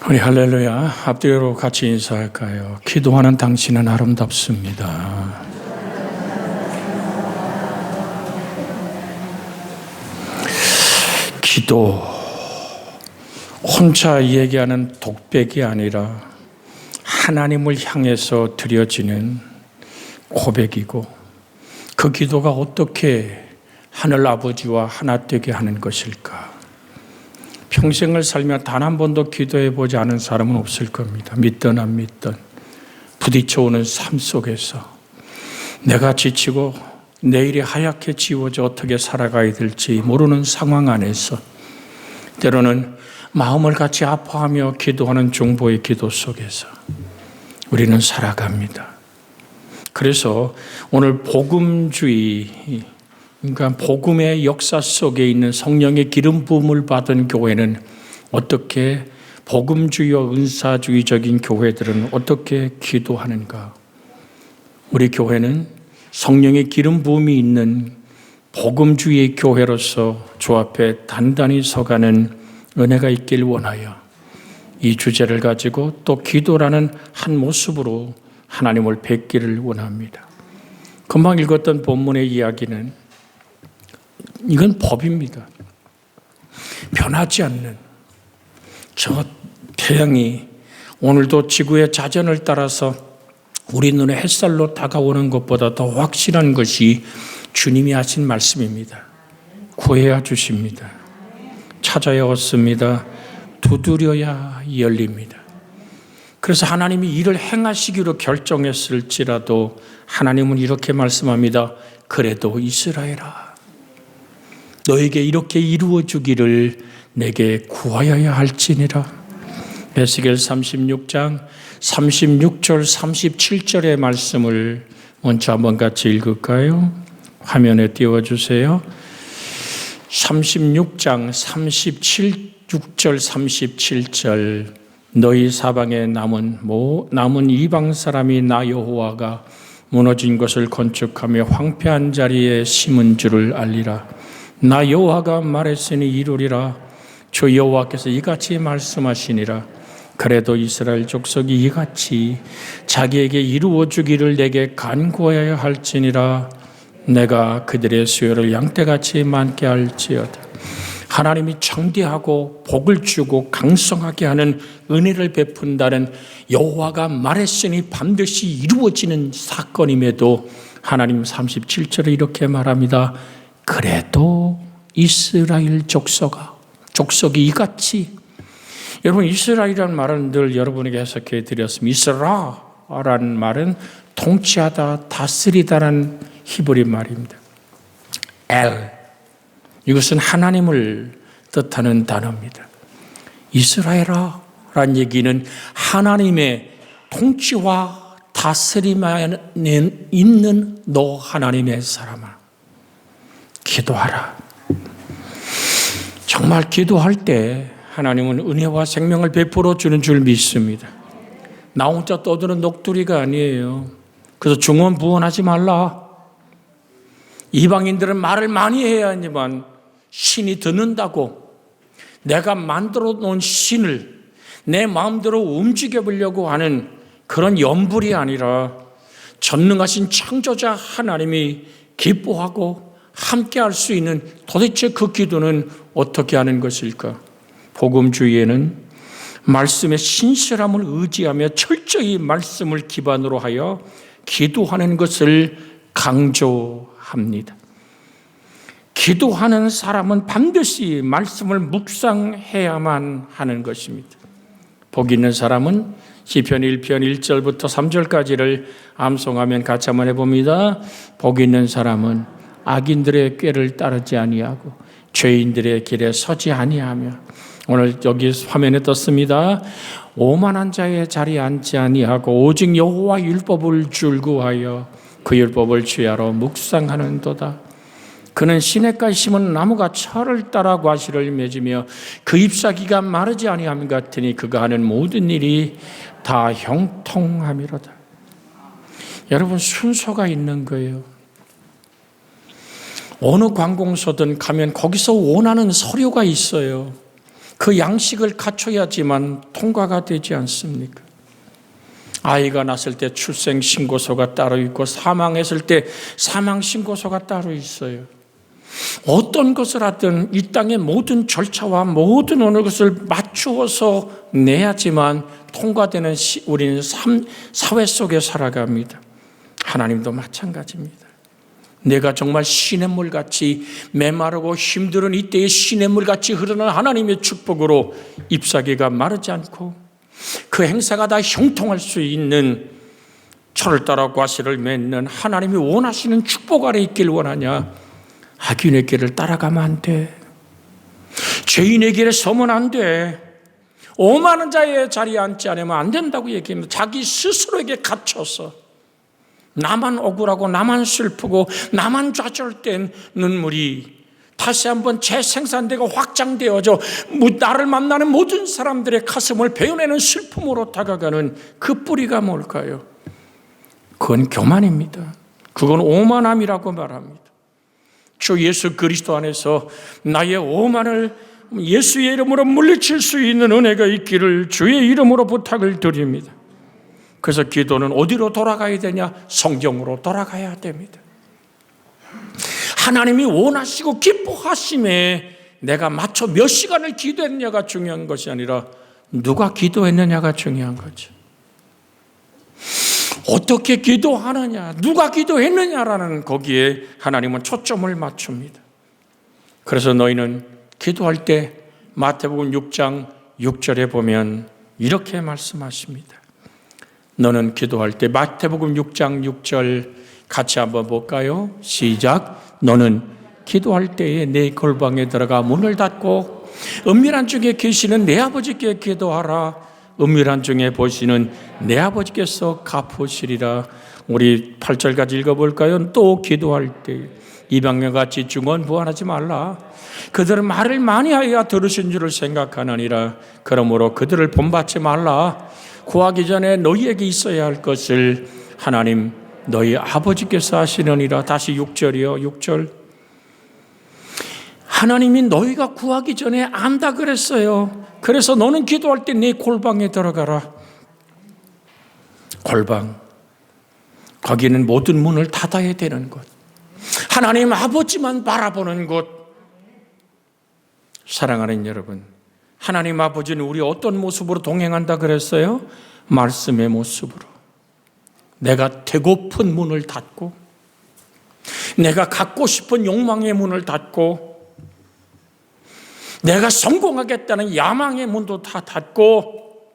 우리 할렐루야 앞뒤로 같이 인사할까요? 기도하는 당신은 아름답습니다. 기도 혼자 얘기하는 독백이 아니라 하나님을 향해서 드려지는 고백이고, 그 기도가 어떻게 하늘 아버지와 하나 되게 하는 것일까? 평생을 살며 단 한 번도 기도해 보지 않은 사람은 없을 겁니다. 믿든 안 믿든 부딪혀오는 삶 속에서 내가 지치고 내일이 하얗게 지워져 어떻게 살아가야 될지 모르는 상황 안에서 때로는 마음을 같이 아파하며 기도하는 중보의 기도 속에서 우리는 살아갑니다. 그래서 오늘 복음주의, 그러니까 복음의 역사 속에 있는 성령의 기름 부음을 받은 교회는 어떻게, 복음주의와 은사주의적인 교회들은 어떻게 기도하는가? 우리 교회는 성령의 기름 부음이 있는 복음주의의 교회로서 주 앞에 단단히 서가는 은혜가 있길 원하여 이 주제를 가지고 또 기도라는 한 모습으로 하나님을 뵙기를 원합니다. 금방 읽었던 본문의 이야기는 이건 법입니다. 변하지 않는 저 태양이 오늘도 지구의 자전을 따라서 우리 눈에 햇살로 다가오는 것보다 더 확실한 것이 주님이 하신 말씀입니다. 구해야 주십니다. 찾아야 얻습니다. 두드려야 열립니다. 그래서 하나님이 이를 행하시기로 결정했을지라도 하나님은 이렇게 말씀합니다. 그래도 이스라엘아, 너에게 이렇게 이루어 주기를 내게 구하여야 할지니라. 에스겔 36장 36절 37절의 말씀을 먼저 한번 같이 읽을까요? 화면에 띄워주세요. 36장 37절 37절 너희 사방에 남은 이방 사람이 나 여호와가 무너진 것을 건축하며 황폐한 자리에 심은 줄을 알리라. 나 여호와가 말했으니 이루리라. 주 여호와께서 이같이 말씀하시니라. 그래도 이스라엘 족속이 이같이 자기에게 이루어 주기를 내게 간구하여야 할지니라. 내가 그들의 수요를 양떼같이 많게 할지어다. 하나님이 청대하고 복을 주고 강성하게 하는 은혜를 베푼다는 여호와가 말했으니 반드시 이루어지는 사건임에도 하나님 37절에 이렇게 말합니다. 그래도 이스라엘 족속이 이같이, 여러분 이스라엘이라는 말은 늘 여러분에게 해석해 드렸습니다. 이스라라는 말은 통치하다, 다스리다라는 히브리 말입니다. 이것은 하나님을 뜻하는 단어입니다. 이스라엘아 라는 얘기는 하나님의 통치와 다스림에 있는 너 하나님의 사람아, 기도하라. 정말 기도할 때 하나님은 은혜와 생명을 베풀어 주는 줄 믿습니다. 나 혼자 떠드는 녹두리가 아니에요. 그래서 중언부언하지 말라. 이방인들은 말을 많이 해야 하지만 신이 듣는다고 내가 만들어 놓은 신을 내 마음대로 움직여 보려고 하는 그런 염불이 아니라 전능하신 창조자 하나님이 기뻐하고 함께 할 수 있는 도대체 그 기도는 어떻게 하는 것일까? 복음주의에는 말씀의 신실함을 의지하며 철저히 말씀을 기반으로 하여 기도하는 것을 강조합니다. 기도하는 사람은 반드시 말씀을 묵상해야만 하는 것입니다. 복 있는 사람은 시편 1편 1절부터 3절까지를 암송하면 같이 한번 해봅니다. 복 있는 사람은 악인들의 꾀를 따르지 아니하고 죄인들의 길에 서지 아니하며, 오늘 여기 화면에 떴습니다. 오만한 자의 자리에 앉지 아니하고 오직 여호와 율법을 줄구하여 그 율법을 주야로 묵상하는도다. 그는 시냇가에 심은 나무가 철을 따라 과실을 맺으며 그 잎사귀가 마르지 아니함 같으니 그가 하는 모든 일이 다 형통함이로다. 여러분, 순서가 있는 거예요. 어느 관공서든 가면 거기서 원하는 서류가 있어요. 그 양식을 갖춰야지만 통과가 되지 않습니까? 아이가 낳았을 때 출생신고서가 따로 있고 사망했을 때 사망신고서가 따로 있어요. 어떤 것을 하든 이 땅의 모든 절차와 모든 어느 것을 맞추어서 내야지만 통과되는 우리는 사회 속에 살아갑니다. 하나님도 마찬가지입니다. 내가 정말 시냇물같이 메마르고 힘들은 이때의 시냇물같이 흐르는 하나님의 축복으로 잎사귀가 마르지 않고 그 행사가 다 형통할 수 있는 철을 따라 과실을 맺는 하나님이 원하시는 축복 아래 있길 원하냐? 악인의 길을 따라가면 안 돼. 죄인의 길에 서면 안 돼. 오만한 자의 자리에 앉지 않으면 안 된다고 얘기합니다. 자기 스스로에게 갇혀서 나만 억울하고 나만 슬프고 나만 좌절된 눈물이 다시 한번 재생산되고 확장되어져 나를 만나는 모든 사람들의 가슴을 베어내는 슬픔으로 다가가는 그 뿌리가 뭘까요? 그건 교만입니다. 그건 오만함이라고 말합니다. 주 예수 그리스도 안에서 나의 오만을 예수의 이름으로 물리칠 수 있는 은혜가 있기를 주의 이름으로 부탁을 드립니다. 그래서 기도는 어디로 돌아가야 되냐? 성경으로 돌아가야 됩니다. 하나님이 원하시고 기뻐하심에 내가 맞춰 몇 시간을 기도했느냐가 중요한 것이 아니라 누가 기도했느냐가 중요한 거죠. 어떻게 기도하느냐, 누가 기도했느냐라는 거기에 하나님은 초점을 맞춥니다. 그래서 너희는 기도할 때 마태복음 6장 6절에 보면 이렇게 말씀하십니다. 너는 기도할 때 마태복음 6장 6절 같이 한번 볼까요? 시작. 너는 기도할 때에 내 골방에 들어가 문을 닫고 은밀한 중에 계시는 내 아버지께 기도하라. 은밀한 중에 보시는 내 아버지께서 갚으시리라. 우리 8절까지 읽어볼까요? 또 기도할 때 이방인같이 중언부언하지 말라. 그들은 말을 많이 하여 들으신 줄을 생각하느니라. 그러므로 그들을 본받지 말라. 구하기 전에 너희에게 있어야 할 것을 하나님 너희 아버지께서 하시느니라. 다시 6절이요. 6절. 하나님이 너희가 구하기 전에 안다 그랬어요. 그래서 너는 기도할 때 네 골방에 들어가라. 골방. 거기는 모든 문을 닫아야 되는 곳. 하나님 아버지만 바라보는 곳. 사랑하는 여러분, 하나님 아버지는 우리 어떤 모습으로 동행한다 그랬어요? 말씀의 모습으로. 내가 되고픈 문을 닫고, 내가 갖고 싶은 욕망의 문을 닫고, 내가 성공하겠다는 야망의 문도 다 닫고,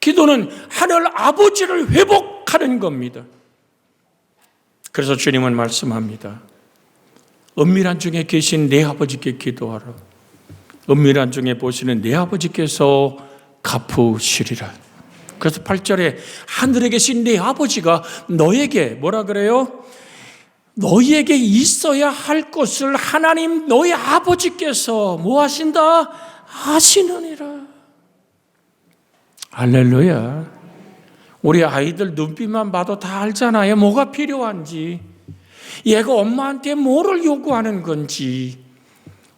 기도는 하늘 아버지를 회복하는 겁니다. 그래서 주님은 말씀합니다. 은밀한 중에 계신 내 아버지께 기도하라. 은밀한 중에 보시는 내 아버지께서 갚으시리라. 그래서 8절에 하늘에 계신 내 아버지가 너에게 뭐라 그래요? 너희에게 있어야 할 것을 하나님 너희 아버지께서 뭐 하신다? 하시느니라. 할렐루야. 우리 아이들 눈빛만 봐도 다 알잖아요. 뭐가 필요한지. 얘가 엄마한테 뭐를 요구하는 건지.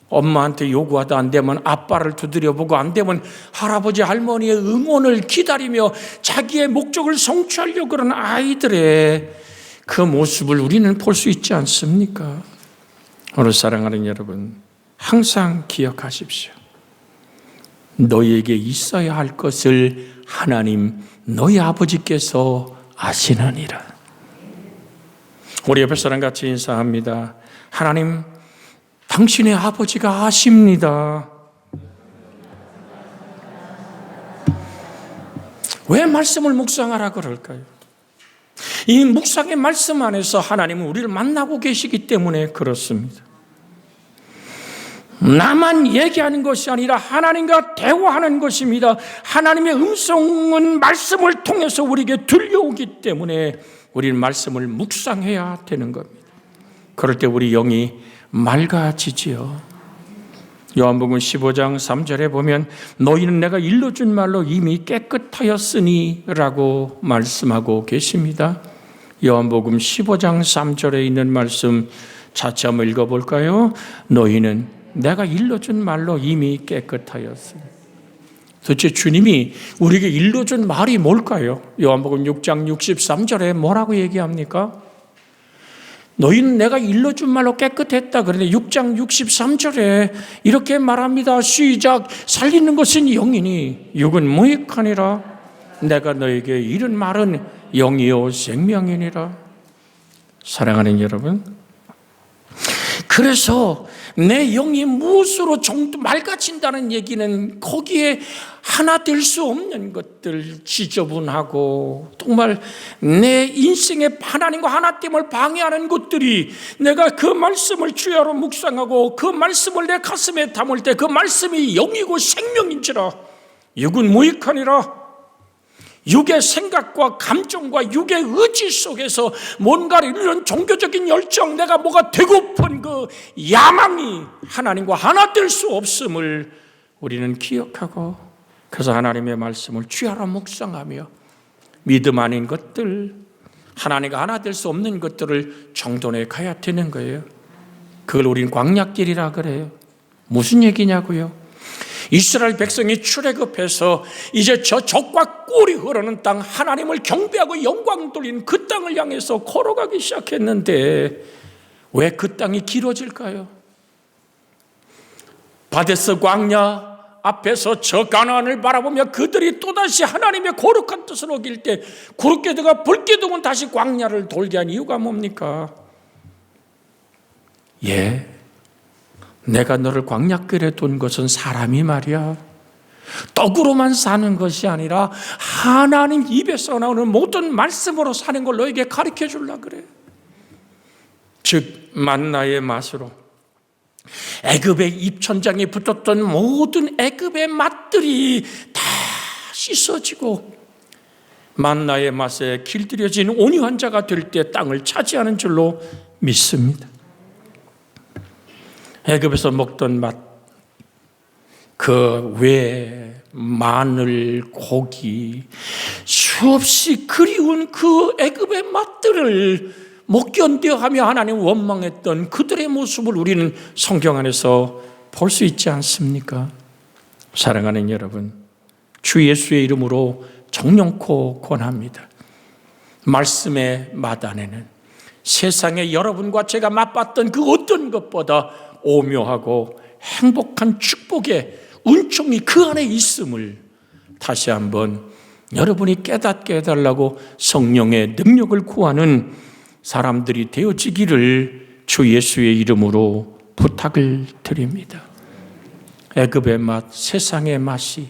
엄마한테 요구하다 안 되면 아빠를 두드려보고 안 되면 할아버지 할머니의 응원을 기다리며 자기의 목적을 성취하려고 그러는 아이들의 그 모습을 우리는 볼 수 있지 않습니까? 오늘 사랑하는 여러분, 항상 기억하십시오. 너희에게 있어야 할 것을 하나님 너희 아버지께서 아시느니라. 우리 옆에 사람 같이 인사합니다. 하나님, 당신의 아버지가 아십니다. 왜 말씀을 묵상하라 그럴까요? 이 묵상의 말씀 안에서 하나님은 우리를 만나고 계시기 때문에 그렇습니다. 나만 얘기하는 것이 아니라 하나님과 대화하는 것입니다. 하나님의 음성은 말씀을 통해서 우리에게 들려오기 때문에 우리는 말씀을 묵상해야 되는 겁니다. 그럴 때 우리 영이 맑아지지요. 요한복음 15장 3절에 보면 너희는 내가 일러준 말로 이미 깨끗하였으니 라고 말씀하고 계십니다. 요한복음 15장 3절에 있는 말씀 같이 한번 읽어볼까요? 너희는 내가 일러준 말로 이미 깨끗하였습니다. 도대체 주님이 우리에게 일러준 말이 뭘까요? 요한복음 6장 63절에 뭐라고 얘기합니까? 너희는 내가 일러준 말로 깨끗했다. 그런데 6장 63절에 이렇게 말합니다. 시작. 살리는 것은 영이니 육은 무익하니라. 내가 너에게 이른 말은 영이요 생명이니라. 사랑하는 여러분, 그래서 내 영이 무엇으로 맑아진다는 얘기는 거기에 하나 될 수 없는 것들, 지저분하고 정말 내 인생의 하나님과 하나됨을 방해하는 것들이, 내가 그 말씀을 주야로 묵상하고 그 말씀을 내 가슴에 담을 때 그 말씀이 영이고 생명인지라. 육은 무익하니라. 육의 생각과 감정과 육의 의지 속에서 뭔가를 이루는 종교적인 열정, 내가 뭐가 되고픈 그 야망이 하나님과 하나 될 수 없음을 우리는 기억하고, 그래서 하나님의 말씀을 주야로 묵상하며 믿음 아닌 것들, 하나님과 하나 될 수 없는 것들을 정돈해 가야 되는 거예요. 그걸 우리는 광야길이라 그래요. 무슨 얘기냐고요? 이스라엘 백성이 출애굽해서 이제 저 적과 꿀이 흐르는 땅, 하나님을 경배하고 영광 돌리는 그 땅을 향해서 걸어가기 시작했는데 왜 그 땅이 길어질까요? 바데스 광야 앞에서 저 가나안을 바라보며 그들이 또다시 하나님의 거룩한 뜻을 어길 때 구르기둥과 불기둥은 다시 광야를 돌게 한 이유가 뭡니까? 내가 너를 광야길에 둔 것은 사람이 말이야, 떡으로만 사는 것이 아니라 하나님 입에서 나오는 모든 말씀으로 사는 걸 너에게 가르쳐 주려고 그래. 즉 만나의 맛으로 애굽의 입천장에 붙었던 모든 애굽의 맛들이 다 씻어지고 만나의 맛에 길들여진 온유한 자가 될 때 땅을 차지하는 줄로 믿습니다. 애굽에서 먹던 맛, 그 외, 마늘, 고기, 수없이 그리운 그 애굽의 맛들을 못 견뎌하며 하나님 원망했던 그들의 모습을 우리는 성경 안에서 볼 수 있지 않습니까? 사랑하는 여러분, 주 예수의 이름으로 정령코 권합니다. 말씀의 맛 안에는 세상에 여러분과 제가 맛봤던 그 어떤 것보다 오묘하고 행복한 축복의 은총이 그 안에 있음을 다시 한번 여러분이 깨닫게 해달라고 성령의 능력을 구하는 사람들이 되어지기를 주 예수의 이름으로 부탁을 드립니다. 애굽의 맛, 세상의 맛이,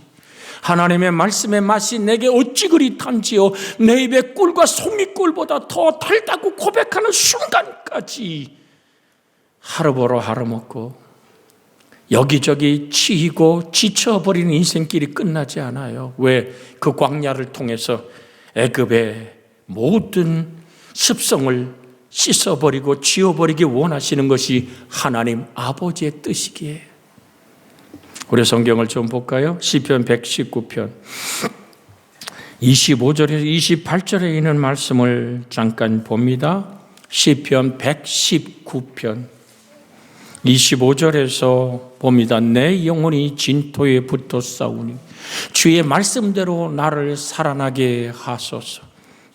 하나님의 말씀의 맛이 내게 어찌 그리 단지요, 내 입의 꿀과 소미꿀보다 더 달다고 고백하는 순간까지 하루 벌어 하루 먹고 여기저기 치이고 지쳐버리는 인생길이 끝나지 않아요. 왜? 그 광야를 통해서 애굽의 모든 습성을 씻어버리고 지워버리기 원하시는 것이 하나님 아버지의 뜻이기에. 우리 성경을 좀 볼까요? 시편 119편 25절에서 28절에 있는 말씀을 잠깐 봅니다. 시편 119편 25절에서 봅니다. 내 영혼이 진토에 붙어 싸우니 주의 말씀대로 나를 살아나게 하소서.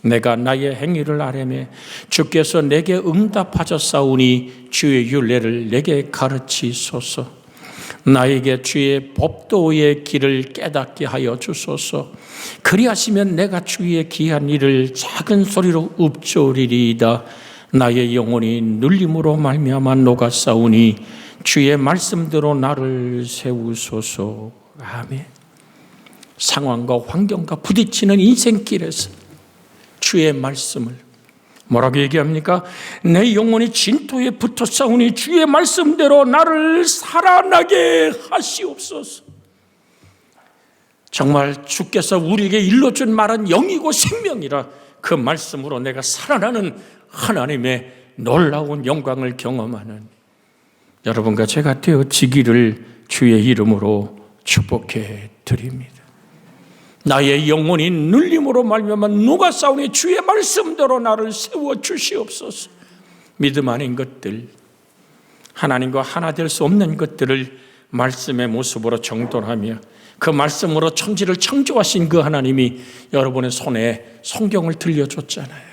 내가 나의 행위를 아뢰매 주께서 내게 응답하셨사오니 주의 율례를 내게 가르치소서. 나에게 주의 법도의 길을 깨닫게 하여 주소서. 그리하시면 내가 주의 귀한 일을 작은 소리로 읊조리리이다. 나의 영혼이 눌림으로 말미암아 녹아싸우니 주의 말씀대로 나를 세우소서. 아멘. 상황과 환경과 부딪히는 인생길에서 주의 말씀을 뭐라고 얘기합니까? 내 영혼이 진토에 붙어 싸우니 주의 말씀대로 나를 살아나게 하시옵소서. 정말 주께서 우리에게 일러준 말은 영이고 생명이라 그 말씀으로 내가 살아나는 하나님의 놀라운 영광을 경험하는 여러분과 제가 되어지기를 주의 이름으로 축복해 드립니다. 나의 영혼이 눌림으로 말미암아 누가 싸우니 주의 말씀대로 나를 세워 주시옵소서. 믿음 아닌 것들, 하나님과 하나 될 수 없는 것들을 말씀의 모습으로 정돈하며 그 말씀으로 천지를 창조하신 그 하나님이 여러분의 손에 성경을 들려줬잖아요.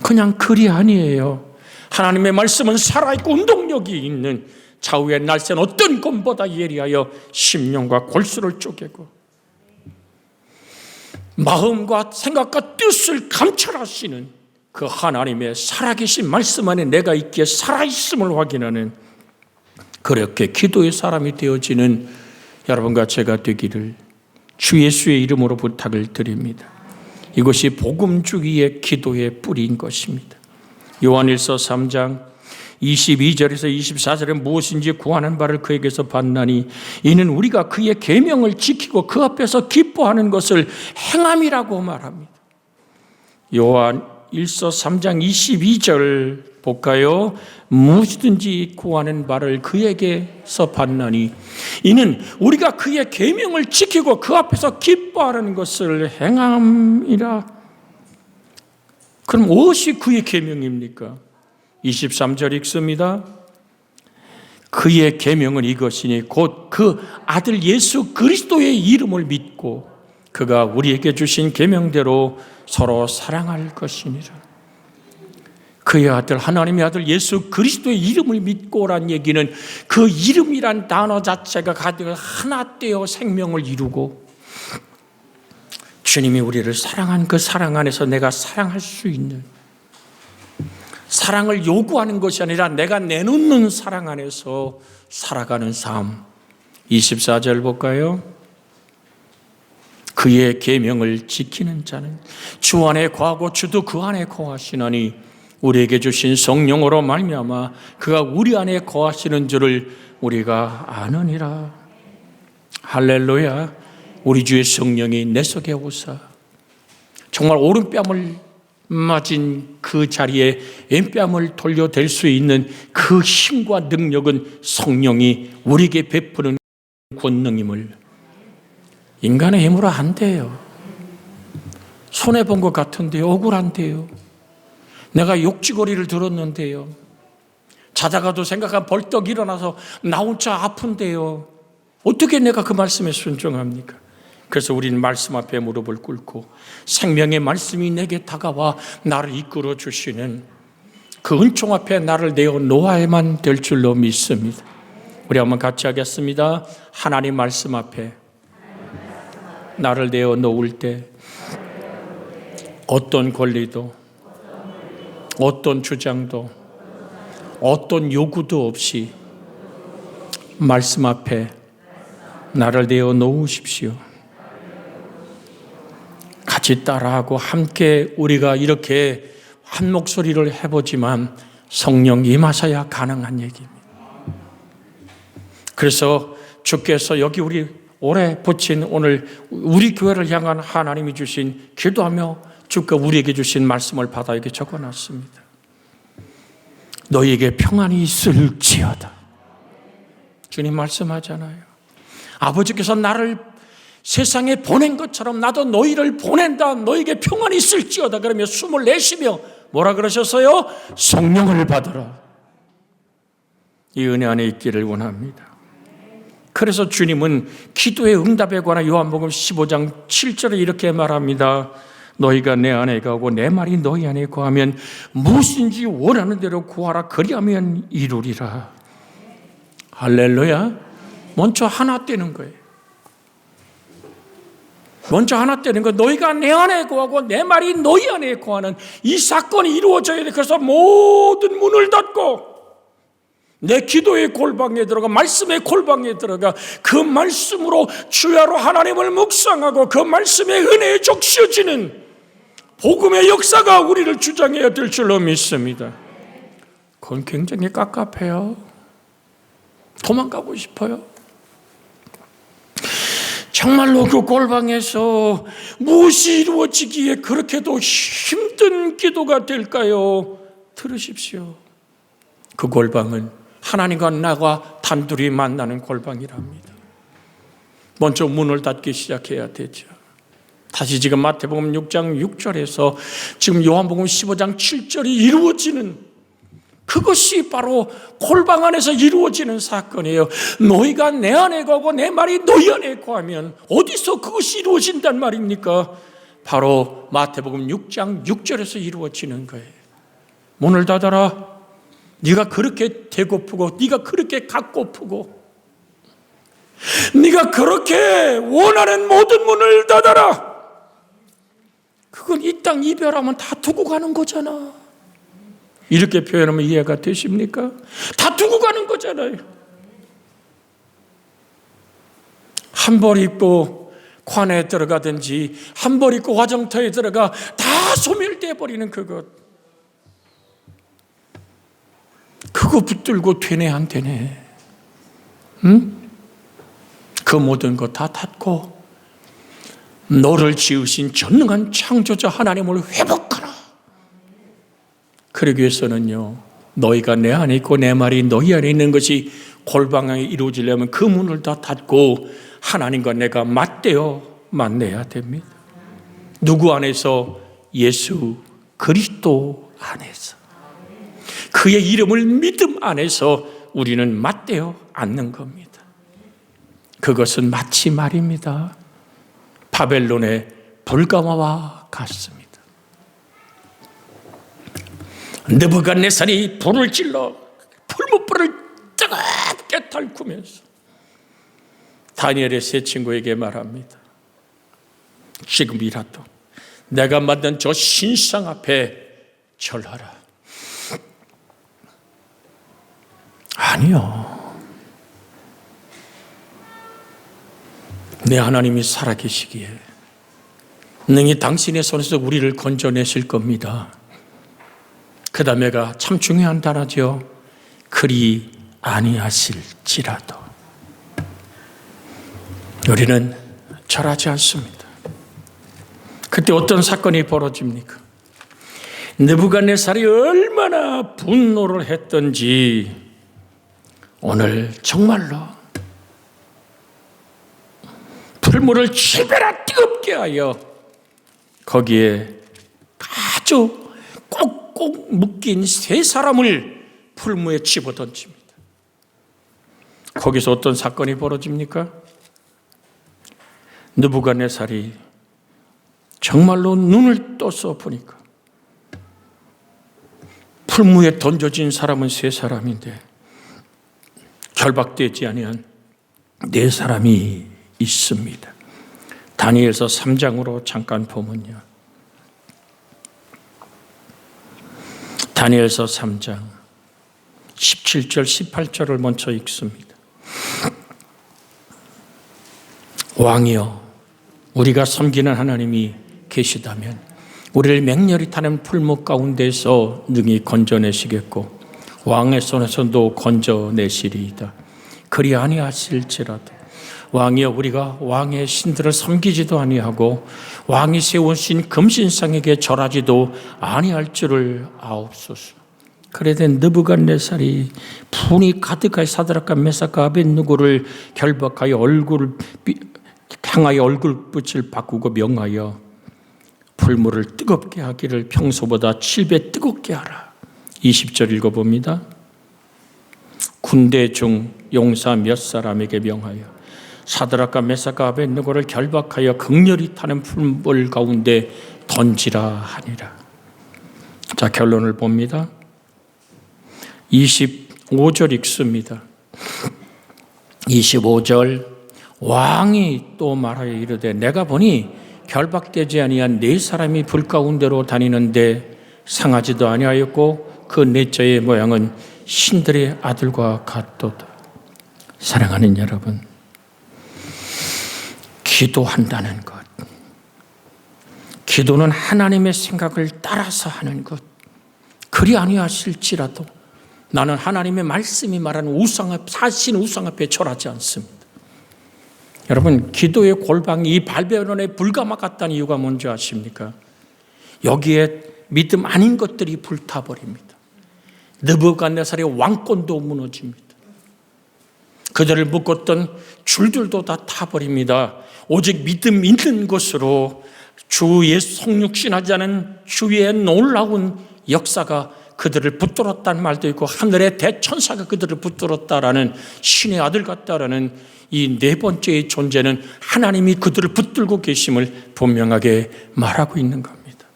그냥 글이 아니에요. 하나님의 말씀은 살아있고 운동력이 있는 좌우의 날쌘 어떤 검보다 예리하여 심령과 골수를 쪼개고 마음과 생각과 뜻을 감찰하시는 그 하나님의 살아계신 말씀 안에 내가 있기에 살아있음을 확인하는 그렇게 기도의 사람이 되어지는 여러분과 제가 되기를 주 예수의 이름으로 부탁을 드립니다. 이것이 복음주의의 기도의 뿌리인 것입니다. 요한일서 3장 22절에서 24절에 무엇인지 구하는 바를 그에게서 받나니 이는 우리가 그의 계명을 지키고 그 앞에서 기뻐하는 것을 행함이라고 말합니다. 요한일서 3장 22절 볼까요? 무엇이든지 구하는 바를 그에게서 받나니 이는 우리가 그의 계명을 지키고 그 앞에서 기뻐하는 것을 행함이라. 그럼 무엇이 그의 계명입니까? 23절 읽습니다. 그의 계명은 이것이니 곧 그 아들 예수 그리스도의 이름을 믿고 그가 우리에게 주신 계명대로 서로 사랑할 것이니라. 그의 아들 하나님의 아들 예수 그리스도의 이름을 믿고란 얘기는 그 이름이란 단어 자체가 가득 하나 되어 생명을 이루고 주님이 우리를 사랑한 그 사랑 안에서 내가 사랑할 수 있는 사랑을 요구하는 것이 아니라 내가 내놓는 사랑 안에서 살아가는 삶. 24절 볼까요? 그의 계명을 지키는 자는 주 안에 거하고 주도 그 안에 거하시나니 우리에게 주신 성령으로 말미암아 그가 우리 안에 거하시는 줄을 우리가 아느니라. 할렐루야. 우리 주의 성령이 내 속에 오사 정말 오른뺨을 맞은 그 자리에 왼뺨을 돌려댈 수 있는 그 힘과 능력은 성령이 우리에게 베푸는 권능임을 인간의 힘으로 안 돼요. 손해본 것 같은데요. 억울한데요. 내가 욕지거리를 들었는데요. 자다가도 생각하면 벌떡 일어나서 나 혼자 아픈데요. 어떻게 내가 그 말씀에 순종합니까? 그래서 우리는 말씀 앞에 무릎을 꿇고 생명의 말씀이 내게 다가와 나를 이끌어 주시는 그 은총 앞에 나를 내어 놓아야만 될 줄로 믿습니다. 우리 한번 같이 하겠습니다. 하나님 말씀 앞에 나를 내어 놓을 때 어떤 권리도 어떤 주장도 어떤 요구도 없이 말씀 앞에 나를 내어 놓으십시오. 같이 따라하고 함께 우리가 이렇게 한 목소리를 해보지만 성령 임하셔야 가능한 얘기입니다. 그래서 주께서 여기 우리 오래 붙인 오늘 우리 교회를 향한 하나님이 주신 기도하며 주께 우리에게 주신 말씀을 받아 이렇게 적어놨습니다. 너희에게 평안이 있을지어다. 주님 말씀하잖아요. 아버지께서 나를 세상에 보낸 것처럼 나도 너희를 보낸다. 너희에게 평안이 있을지어다. 그러며 숨을 내쉬며 뭐라 그러셨어요? 성령을 받으라. 이 은혜 안에 있기를 원합니다. 그래서 주님은 기도의 응답에 관한 요한복음 15장 7절에 이렇게 말합니다. 너희가 내 안에 거하고 내 말이 너희 안에 거하면 무엇인지 원하는 대로 구하라. 그리하면 이루리라. 할렐루야. 먼저 하나 되는 거예요. 먼저 하나 되는 거. 너희가 내 안에 거하고 내 말이 너희 안에 거하는 이 사건이 이루어져야 돼. 그래서 모든 문을 닫고 내 기도의 골방에 들어가 말씀의 골방에 들어가 그 말씀으로 주야로 하나님을 묵상하고 그 말씀의 은혜에 적셔지는 복음의 역사가 우리를 주장해야 될 줄로 믿습니다. 그건 굉장히 깝깝해요. 도망가고 싶어요. 정말로 그 골방에서 무엇이 이루어지기에 그렇게도 힘든 기도가 될까요? 들으십시오. 그 골방은 하나님과 나가 단둘이 만나는 골방이랍니다. 먼저 문을 닫기 시작해야 되죠. 다시 지금 마태복음 6장 6절에서 지금 요한복음 15장 7절이 이루어지는 그것이 바로 골방 안에서 이루어지는 사건이에요. 너희가 내 안에 거하고 내 말이 너희 안에 거하면 어디서 그것이 이루어진단 말입니까? 바로 마태복음 6장 6절에서 이루어지는 거예요. 문을 닫아라. 네가 그렇게 배고프고 네가 그렇게 갖고프고 네가 그렇게 원하는 모든 문을 닫아라. 그건 이 땅 이별하면 다 두고 가는 거잖아. 이렇게 표현하면 이해가 되십니까? 다 두고 가는 거잖아요. 한 벌 입고 관에 들어가든지 한 벌 입고 화장터에 들어가 다 소멸돼 버리는 그것. 그거 붙들고 되네 안 되네. 응? 그 모든 것 다 닫고 너를 지으신 전능한 창조자 하나님을 회복하라. 그러기 위해서는요, 너희가 내 안에 있고 내 말이 너희 안에 있는 것이 골방에 이루어지려면 그 문을 다 닫고 하나님과 내가 맞대어 만나야 됩니다. 누구 안에서? 예수 그리스도 안에서. 그의 이름을 믿음 안에서 우리는 맞대어 앉는 겁니다. 그것은 마치 말입니다. 바벨론의 불가마와 같습니다. 느부갓네살이 불을 질러 풀무불을 뜨겁게 달구면서 다니엘의 세 친구에게 말합니다. 지금이라도 내가 만든 저 신상 앞에 절하라. 아니요. 내 하나님이 살아계시기에 능히 당신의 손에서 우리를 건져내실 겁니다. 그 다음에가 참 중요한 단어죠. 그리 아니하실지라도. 우리는 절하지 않습니다. 그때 어떤 사건이 벌어집니까? 느부갓네살이 얼마나 분노를 했던지 오늘 정말로 풀물을 7배나 뜨겁게 하여 거기에 아주 꼭꼭 묶인 세 사람을 풀무에 집어던집니다. 거기서 어떤 사건이 벌어집니까? 느부갓네살이 정말로 눈을 떠서 보니까 풀무에 던져진 사람은 세 사람인데 결박되지 아니한 네 사람이 있습니다. 다니엘서 3장으로 잠깐 보면요. 다니엘서 3장 17절 18절을 먼저 읽습니다. 왕이여, 우리가 섬기는 하나님이 계시다면 우리를 맹렬히 타는 풀무 가운데서 능히 건져내시겠고 왕의 손에서도 건져내시리이다. 그리 아니하실지라도 왕이여, 우리가 왕의 신들을 섬기지도 아니하고 왕이 세우신 금신상에게 절하지도 아니할 줄을 아옵소서. 그래도 느부갓네살이 분이 가득하여 사드락과 메삭과 아벳느고를 결박하여 향하여 얼굴빛을 바꾸고 명하여 풀물을 뜨겁게 하기를 평소보다 7배 뜨겁게 하라. 20절 읽어봅니다. 군대 중 용사 몇 사람에게 명하여 사드락과 메삭과 아벳느고를 결박하여 극렬히 타는 풀물 가운데 던지라 하니라. 자, 결론을 봅니다. 25절 읽습니다. 25절 왕이 또 말하여 이르되 내가 보니 결박되지 아니한 네 사람이 불 가운데로 다니는데 상하지도 아니하였고 그 넷째의 모양은 신들의 아들과 같도다. 사랑하는 여러분, 기도한다는 것, 기도는 하나님의 생각을 따라서 하는 것. 그리 아니하실지라도 나는 하나님의 말씀이 말하는 우상 앞, 사신 우상 앞에 절하지 않습니다. 여러분, 기도의 골방이 이 바벨론의 불가마 같다는 이유가 뭔지 아십니까? 여기에 믿음 아닌 것들이 불타버립니다. 느부갓네살의 왕권도 무너집니다. 그들을 묶었던 줄들도 다 타버립니다. 오직 믿음 있는 것으로 주의 성육신하지 않은 주의 놀라운 역사가 그들을 붙들었다는 말도 있고 하늘의 대천사가 그들을 붙들었다라는 신의 아들 같다라는 이 네 번째의 존재는 하나님이 그들을 붙들고 계심을 분명하게 말하고 있는 겁니다.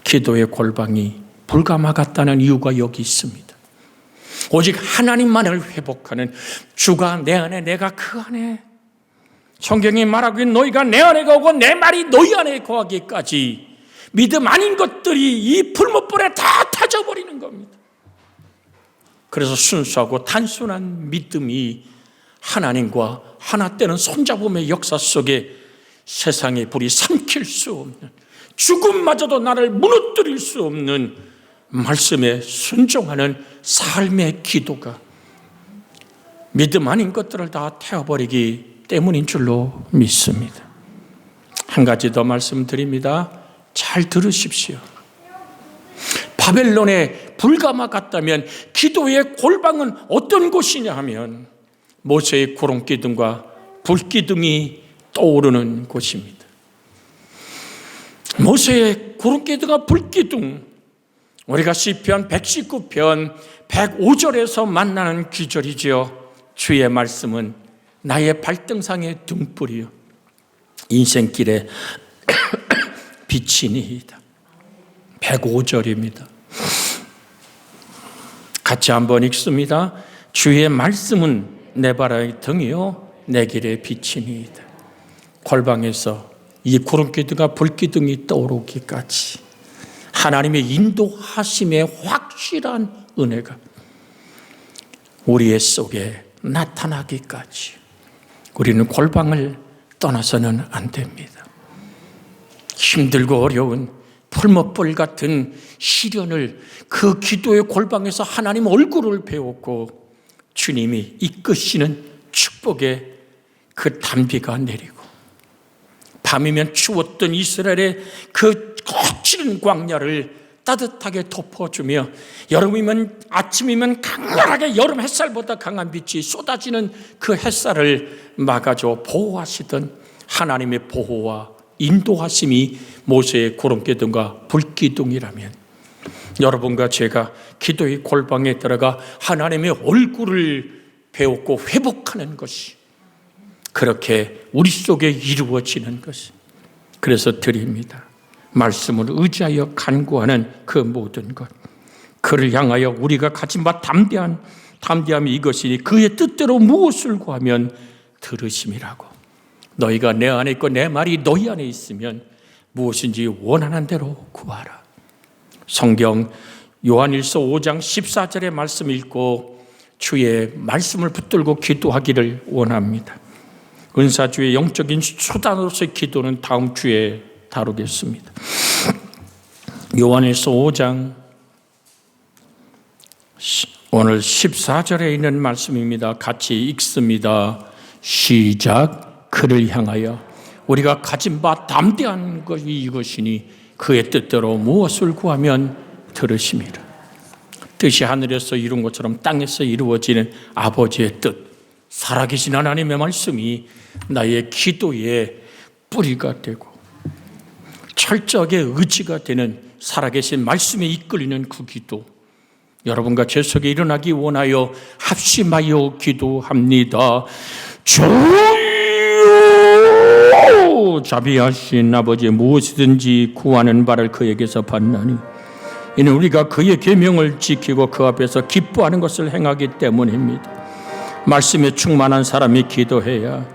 기도의 골방이 불가마 같다는 이유가 여기 있습니다. 오직 하나님만을 회복하는, 주가 내 안에 내가 그 안에, 성경이 말하고 있는 너희가 내 안에 거하고 내 말이 너희 안에 거하기까지 믿음 아닌 것들이 이 풀무불에 다 타져버리는 겁니다. 그래서 순수하고 단순한 믿음이 하나님과 하나 때는 손잡음의 역사 속에 세상의 불이 삼킬 수 없는, 죽음마저도 나를 무너뜨릴 수 없는 말씀에 순종하는 삶의 기도가 믿음 아닌 것들을 다 태워버리기 때문인 줄로 믿습니다. 한 가지 더 말씀드립니다. 잘 들으십시오. 바벨론의 불가마 같다면 기도의 골방은 어떤 곳이냐 하면 모세의 구름기둥과 불기둥이 떠오르는 곳입니다. 모세의 구름기둥과 불기둥, 우리가 시편 119편 105절에서 만나는 구절이지요. 주의 말씀은 나의 발등상의 등불이요 인생길에 빛이니이다. 105절입니다. 같이 한번 읽습니다. 주의 말씀은 내 발의 등이요 내 길의 빛이니이다. 골방에서 이 구름기둥과 불기둥이 떠오르기까지 하나님의 인도하심의 확실한 은혜가 우리의 속에 나타나기까지 우리는 골방을 떠나서는 안 됩니다. 힘들고 어려운 풀무불 같은 시련을 그 기도의 골방에서 하나님 얼굴을 배웠고 주님이 이끄시는 축복의 그 단비가 내리고 밤이면 추웠던 이스라엘의 그 거칠은 광야를 따뜻하게 덮어주며 여름이면 아침이면 강렬하게 여름 햇살보다 강한 빛이 쏟아지는 그 햇살을 막아줘 보호하시던 하나님의 보호와 인도하심이 모세의 구름기둥과 불기둥이라면 여러분과 제가 기도의 골방에 들어가 하나님의 얼굴을 배웠고 회복하는 것이 그렇게 우리 속에 이루어지는 것이, 그래서 드립니다. 말씀을 의지하여 간구하는 그 모든 것, 그를 향하여 우리가 가진 바 담대함이 이것이니 그의 뜻대로 무엇을 구하면 들으심이라고. 너희가 내 안에 있고 내 말이 너희 안에 있으면 무엇인지 원하는 대로 구하라. 성경 요한일서 5장 14절의 말씀 읽고 주의 말씀을 붙들고 기도하기를 원합니다. 은사주의 영적인 수단으로서의 기도는 다음 주에 다루겠습니다. 요한일서 5장 오늘 14절에 있는 말씀입니다. 같이 읽습니다. 시작. 그를 향하여 우리가 가진 바 담대한 것이 이것이니 그의 뜻대로 무엇을 구하면 들으심이라. 뜻이 하늘에서 이룬 것처럼 땅에서 이루어지는 아버지의 뜻, 살아계신 하나님의 말씀이 나의 기도의 뿌리가 되고 철저하게 의지가 되는 살아계신 말씀에 이끌리는 그 기도, 여러분과 제 속에 일어나기 원하여 합심하여 기도합니다. 주여, 자비하신 아버지, 무엇이든지 구하는 바를 그에게서 받나니 이는 우리가 그의 계명을 지키고 그 앞에서 기뻐하는 것을 행하기 때문입니다. 말씀에 충만한 사람이 기도해야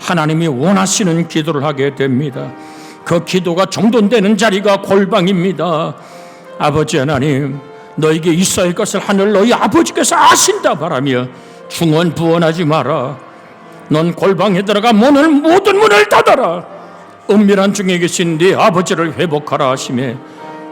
하나님이 원하시는 기도를 하게 됩니다. 그 기도가 정돈되는 자리가 골방입니다. 아버지 하나님, 너에게 있어야 할 것을 하늘 너희 아버지께서 아신다 바라며 중언부언하지 마라. 넌 골방에 들어가 모든 문을 닫아라. 은밀한 중에 계신 네 아버지를 회복하라 하시매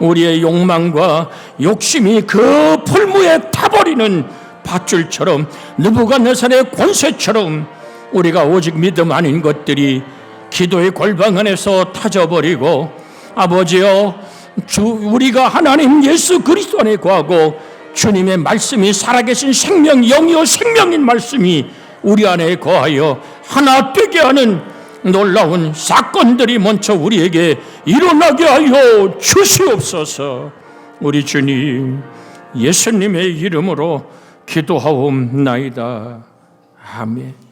우리의 욕망과 욕심이 그 풀무에 타버리는 밧줄처럼 느부갓네살의 권세처럼 우리가 오직 믿음 아닌 것들이 기도의 골방 안에서 타져버리고, 아버지여, 우리가 하나님 예수 그리스도 안에 거하고 주님의 말씀이 살아계신 생명, 영이요 생명인 말씀이 우리 안에 거하여 하나 되게 하는 놀라운 사건들이 먼저 우리에게 일어나게 하여 주시옵소서. 우리 주님 예수님의 이름으로 기도하옵나이다. 아멘.